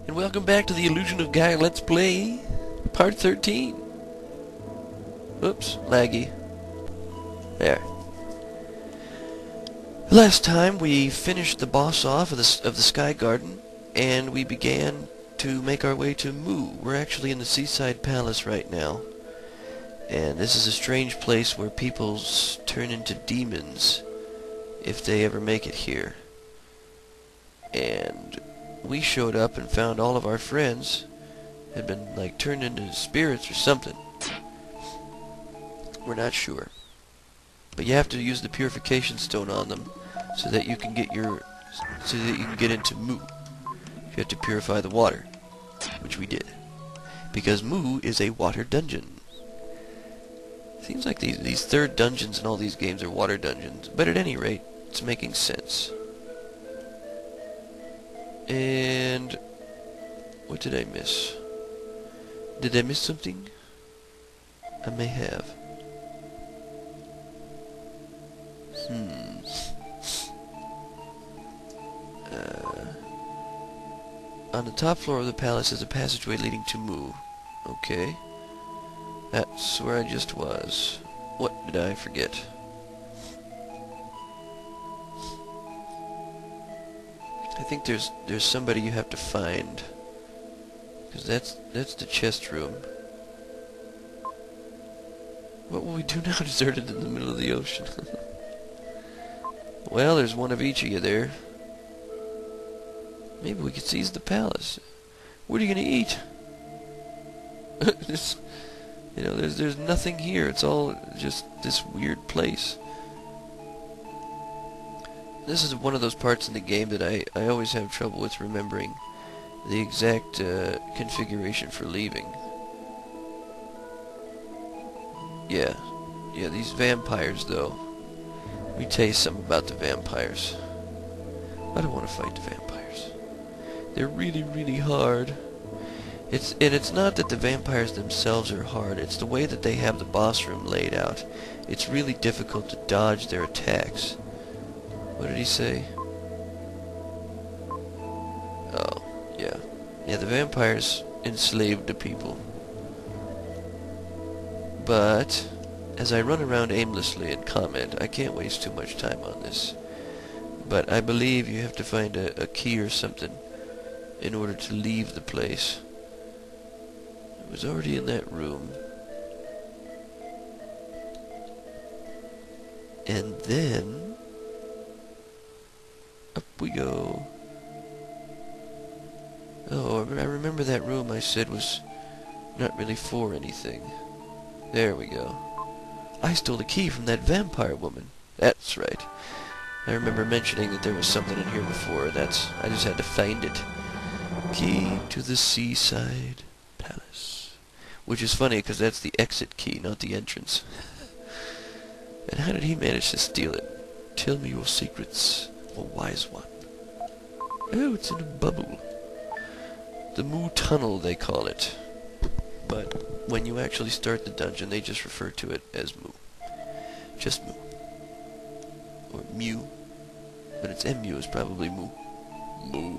And welcome back to the Illusion of Gaia Let's Play, Part 13. Oops, laggy. There. Last time we finished the boss off of the Sky Garden, and we began to make our way to Mu. We're actually in the Seaside Palace right now. And this is a strange place where people turn into demons if they ever make it here. And we showed up and found all of our friends had been like turned into spirits or something. We're not sure. But you have to use the purification stone on them so that you can get into Mu. You have to purify the water, which we did. Because Mu is a water dungeon. Seems like these third dungeons in all these games are water dungeons, but at any rate, it's making sense. And what did I miss? Did I miss something? I may have. On the top floor of the palace is a passageway leading to Mu. Okay. That's where I just was. What did I forget? I think there's somebody you have to find. Because that's the chest room. What will we do now deserted in the middle of the ocean? Well, there's one of each of you there. Maybe we could seize the palace. What are you gonna eat? There's nothing here. It's all just this weird place. This is one of those parts in the game that I always have trouble with remembering the exact configuration for leaving. Yeah, these vampires though. Let me tell you something about the vampires. I don't want to fight the vampires. They're really, really hard. It's not that the vampires themselves are hard, it's the way that they have the boss room laid out. It's really difficult to dodge their attacks. What did he say? Oh, yeah. Yeah, the vampires enslaved the people. But as I run around aimlessly and comment, I can't waste too much time on this. But I believe you have to find a key or something in order to leave the place. It was already in that room. And then up we go. Oh, I remember that room I said was not really for anything. There we go. I stole the key from that vampire woman. That's right. I remember mentioning that there was something in here before. I just had to find it. Key to the Seaside Palace. Which is funny because that's the exit key, not the entrance. And how did he manage to steal it? Tell me your secrets, a wise one. Oh, it's in a bubble. The Mu Tunnel, they call it. But when you actually start the dungeon, they just refer to it as Mu. Just Mu. Or Mew. But its MU is probably Mu. Mu.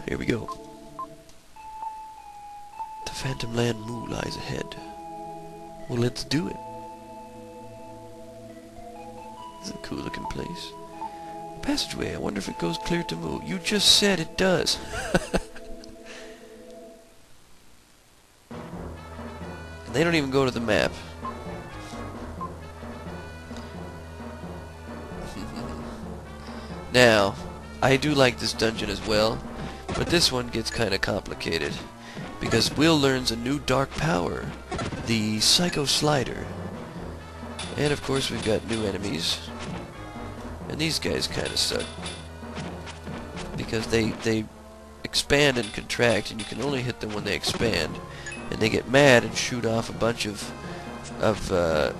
Here we go. The Phantom Land Mu lies ahead. Well, let's do it. This is a cool looking place. Passageway, I wonder if it goes clear to Mu. You just said it does. And they don't even go to the map. Now, I do like this dungeon as well, but this one gets kind of complicated, because Will learns a new dark power, the Psycho Slider. And of course we've got new enemies, and these guys kind of suck, because they expand and contract, and you can only hit them when they expand, and they get mad and shoot off a bunch of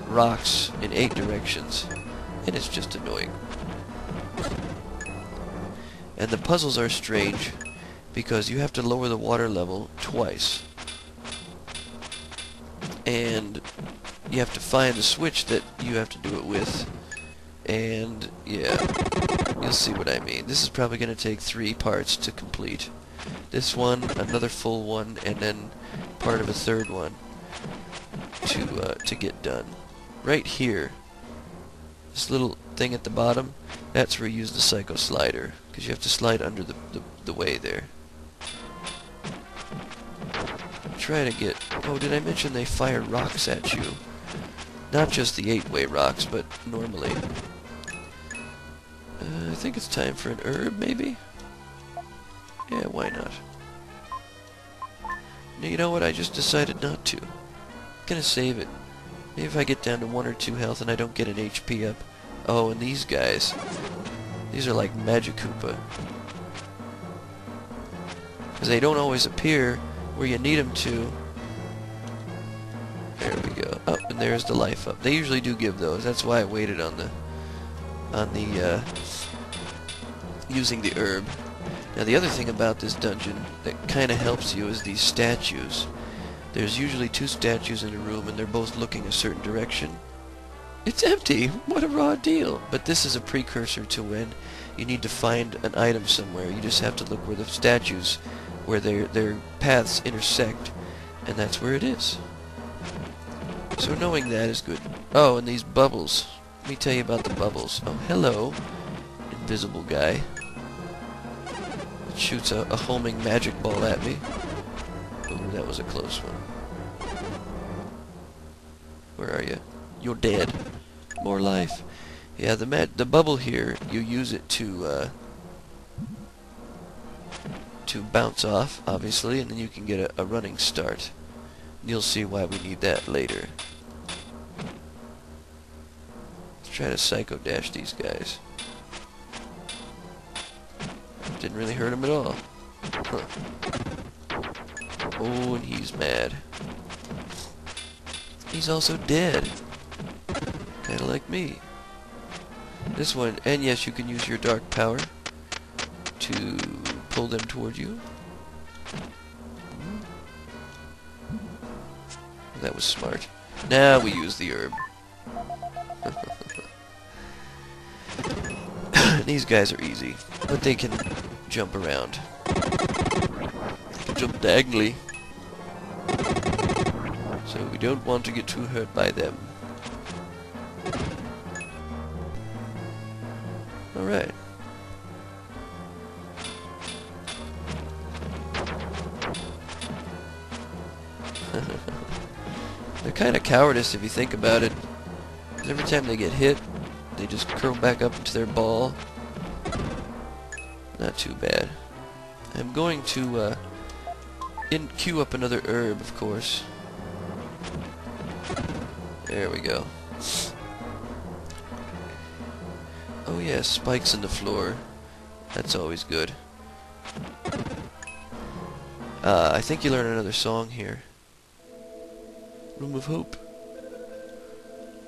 rocks in 8 directions, and it's just annoying. And the puzzles are strange, because you have to lower the water level twice. And you have to find the switch that you have to do it with. And, yeah. You'll see what I mean. This is probably going to take 3 parts to complete. This one, another full one, and then part of a third one to get done. Right here, this little thing at the bottom, that's where you use the Psycho Slider, because you have to slide under the way there. Try to get... Oh, did I mention they fire rocks at you? Not just the 8-way rocks, but normally. I think it's time for an herb, maybe? Yeah, why not? No, you know what? I just decided not to. I'm gonna save it. Maybe if I get down to 1 or 2 health and I don't get an HP up. Oh, and these guys. These are like Magikoopa. Because they don't always appear where you need them to. There we go. Oh, and there's the life up. They usually do give those. That's why I waited on the using the herb. Now the other thing about this dungeon that kind of helps you is these statues. There's usually 2 statues in a room and they're both looking a certain direction. It's empty! What a raw deal! But this is a precursor to when you need to find an item somewhere. You just have to look where the statues, where their paths intersect, and that's where it is. So knowing that is good. Oh, and these bubbles. Let me tell you about the bubbles. Oh, hello, invisible guy. It shoots a homing magic ball at me. Oh, that was a close one. Where are you? You're dead. More life. Yeah, the bubble here, you use it to bounce off, obviously, and then you can get a running start. And you'll see why we need that later. Let's try to Psycho Dash these guys. Didn't really hurt him at all. Huh. Oh, and he's mad. He's also dead. Kinda like me. This one, and yes, you can use your dark power to pull them toward you. That was smart. Now we use the herb. These guys are easy, but they can jump around. Jump diagonally. So we don't want to get too hurt by them. Alright. They're kind of cowardice if you think about it. 'Cause every time they get hit, they just curl back up into their ball. Not too bad. I'm going to queue up another herb, of course. There we go. Oh yeah, spikes in the floor. That's always good. I think you learn another song here. Room of Hope.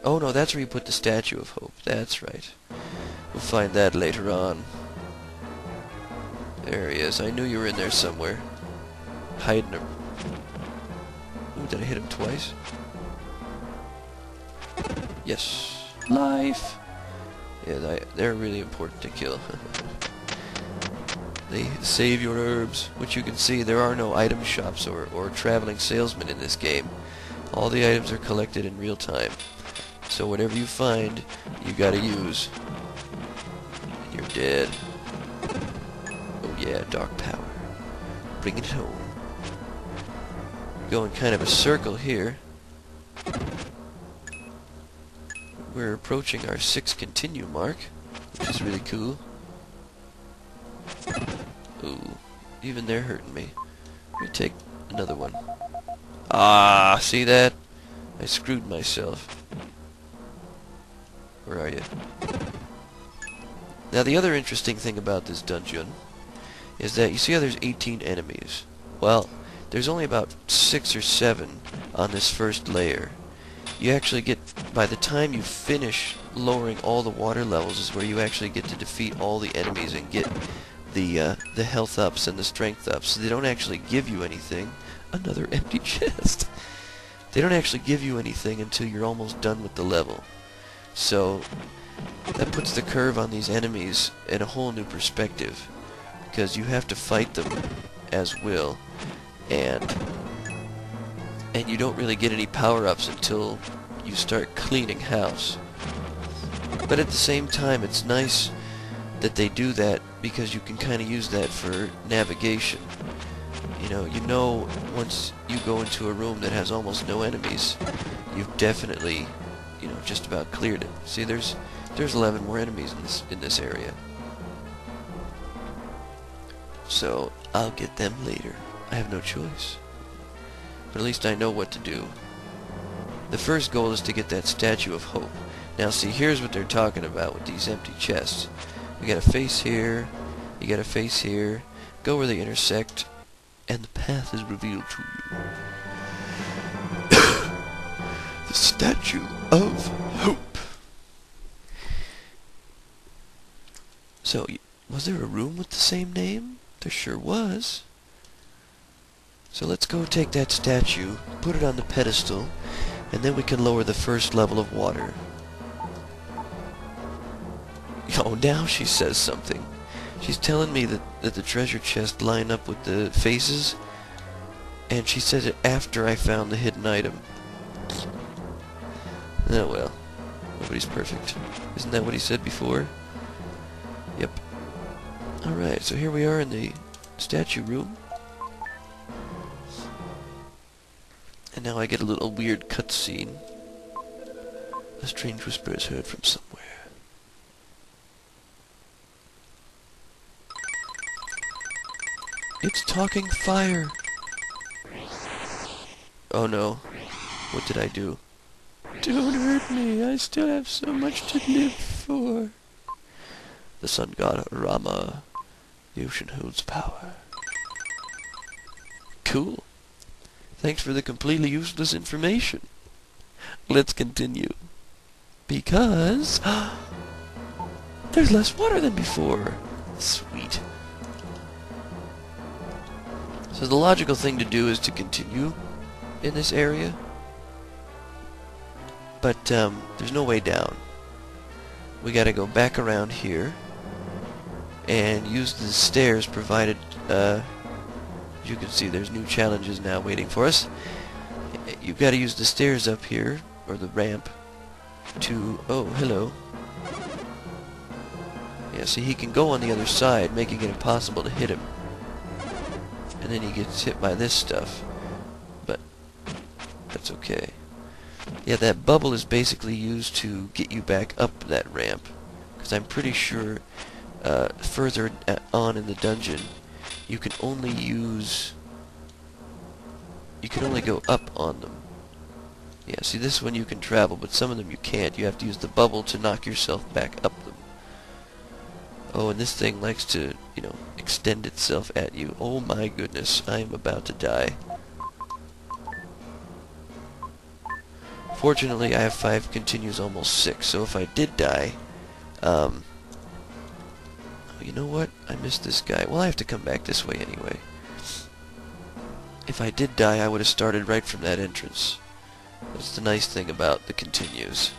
Oh no, that's where you put the Statue of Hope. That's right. We'll find that later on. There he is. I knew you were in there somewhere. Hiding him. Ooh, did I hit him twice? Yes. Life! Yeah, they're really important to kill. They save your herbs, which you can see there are no item shops or traveling salesmen in this game. All the items are collected in real time. So whatever you find, you gotta use. And you're dead. Oh yeah, dark power. Bring it home. Going kind of a circle here. We're approaching our 6 continue mark, which is really cool. Ooh, even they're hurting me. Let me take another one. Ah, see that? I screwed myself. Where are you? Now the other interesting thing about this dungeon is that you see how there's 18 enemies. Well, there's only about 6 or 7 on this first layer. You actually get, by the time you finish lowering all the water levels is where you actually get to defeat all the enemies and get the health ups and the strength ups. So they don't actually give you anything. Another empty chest. They don't actually give you anything until you're almost done with the level. So that puts the curve on these enemies in a whole new perspective, because you have to fight them as will, and you don't really get any power-ups until you start cleaning house. But at the same time, it's nice that they do that, because you can kind of use that for navigation. You know once you go into a room that has almost no enemies, you've definitely, just about cleared it. See, there's 11 more enemies in this area. So I'll get them later. I have no choice. But at least I know what to do. The first goal is to get that Statue of Hope. Now see, here's what they're talking about with these empty chests. We got a face here, you got a face here, go where they intersect, and the path is revealed to you. The Statue of Hope. So, was there a room with the same name? There sure was. So let's go take that statue, put it on the pedestal, and then we can lower the first level of water. Oh, now she says something. She's telling me that the treasure chest line up with the faces, and she said it after I found the hidden item. Oh well, nobody's perfect. Isn't that what he said before? Yep. Alright, so here we are in the statue room. And now I get a little weird cutscene. A strange whisper is heard from somewhere. It's talking fire! Oh no. What did I do? Don't hurt me, I still have so much to live for. The sun god Rama. The ocean holds power. Cool. Thanks for the completely useless information. Let's continue. Because there's less water than before. Sweet. So the logical thing to do is to continue in this area. But there's no way down. We gotta go back around here and use the stairs provided. As you can see, there's new challenges now waiting for us. You've got to use the stairs up here, or the ramp, to... Oh, hello. Yeah, see, he can go on the other side, making it impossible to hit him. And then he gets hit by this stuff. But that's okay. Yeah, that bubble is basically used to get you back up that ramp. Because I'm pretty sure further on in the dungeon, you can only go up on them. Yeah, see, this one you can travel, but some of them you can't. You have to use the bubble to knock yourself back up them. Oh, and this thing likes to, extend itself at you. Oh my goodness, I am about to die. Fortunately, I have 5 continues, almost 6, so if I did die, you know what? I missed this guy. Well, I have to come back this way anyway. If I did die, I would have started right from that entrance. That's the nice thing about the continues.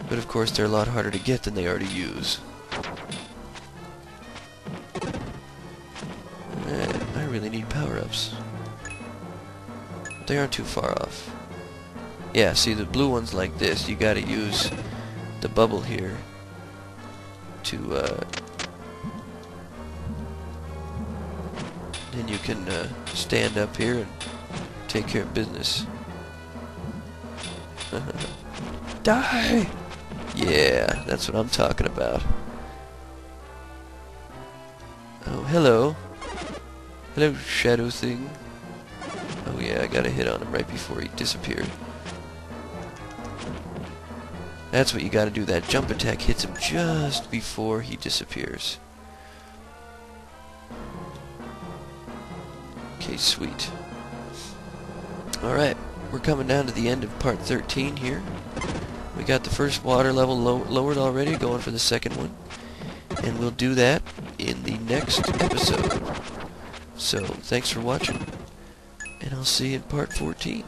But of course, they're a lot harder to get than they are to use. I really need power-ups. They aren't too far off. Yeah, see, the blue ones like this, you gotta use the bubble here to, then you can stand up here and take care of business. Die! Yeah, that's what I'm talking about. Oh, hello. Hello, shadow thing. Oh yeah, I got a hit on him right before he disappeared. That's what you gotta do. That jump attack hits him just before he disappears. Okay, sweet. Alright, we're coming down to the end of part 13 here. We got the first water level lowered already, going for the second one. And we'll do that in the next episode. So, thanks for watching, and I'll see you in part 14.